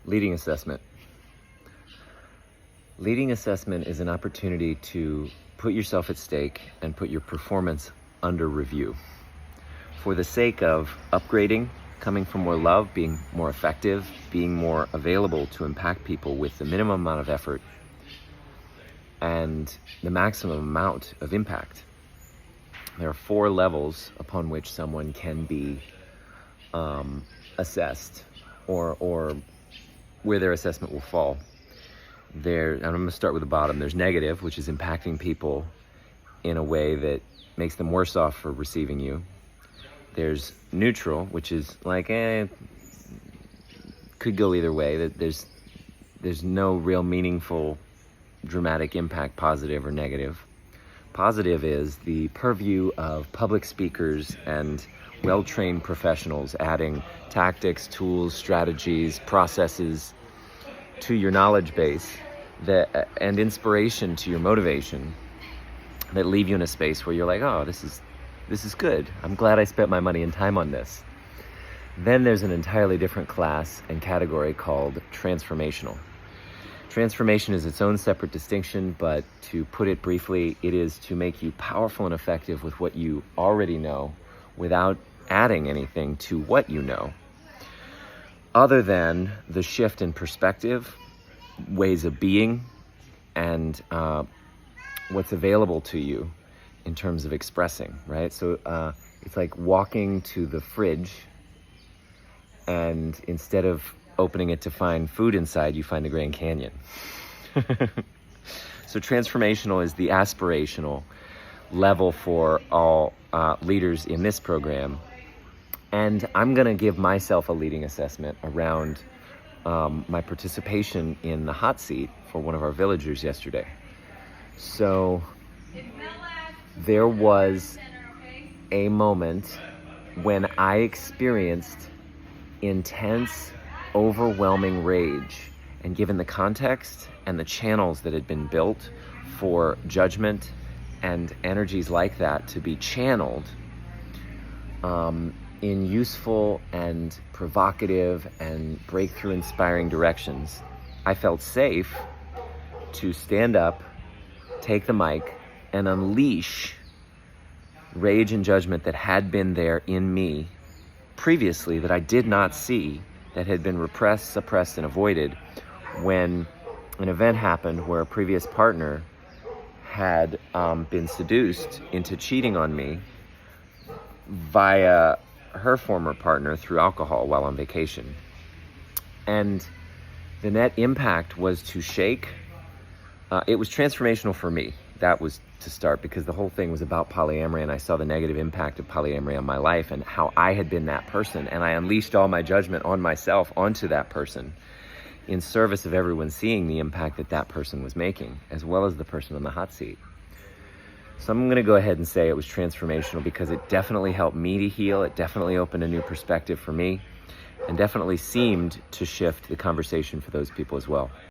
Leading assessment. Leading assessment is an opportunity to put yourself at stake and put your performance under review for the sake of upgrading, coming from more love, being more effective, being more available to impact people with the minimum amount of effort and the maximum amount of impact. There are 4 levels upon which someone can be assessed or where their assessment will fall. And I'm going to start with the bottom. There's negative, which is impacting people in a way that makes them worse off for receiving you. There's neutral, which is like, could go either way. There's no real meaningful, dramatic impact, positive or negative. Positive is the purview of public speakers and well-trained professionals adding tactics, tools, strategies, processes to your knowledge base and inspiration to your motivation that leave you in a space where you're like, oh, this is good. I'm glad I spent my money and time on this. Then there's an entirely different class and category called transformational. Transformation is its own separate distinction, but to put it briefly, it is to make you powerful and effective with what you already know without adding anything to what you know, other than the shift in perspective, ways of being, and what's available to you in terms of expressing, right? So it's like walking to the fridge, and instead of opening it to find food inside, you find the Grand Canyon. So transformational is the aspirational level for all leaders in this program. And I'm going to give myself a leading assessment around my participation in the hot seat for one of our villagers yesterday. So there was a moment when I experienced intense, overwhelming rage, and given the context and the channels that had been built for judgment and energies like that to be channeled in useful and provocative and breakthrough inspiring directions, I felt safe to stand up, take the mic, and unleash rage and judgment that had been there in me previously that I did not see, that had been repressed, suppressed, and avoided when an event happened where a previous partner had been seduced into cheating on me via her former partner through alcohol while on vacation. And the net impact was to shake. It was transformational for me. That was to start, because the whole thing was about polyamory, and I saw the negative impact of polyamory on my life and how I had been that person, and I unleashed all my judgment on myself onto that person in service of everyone seeing the impact that that person was making, as well as the person on the hot seat. So I'm going to go ahead and say it was transformational because it definitely helped me to heal. It definitely opened a new perspective for me, and definitely seemed to shift the conversation for those people as well.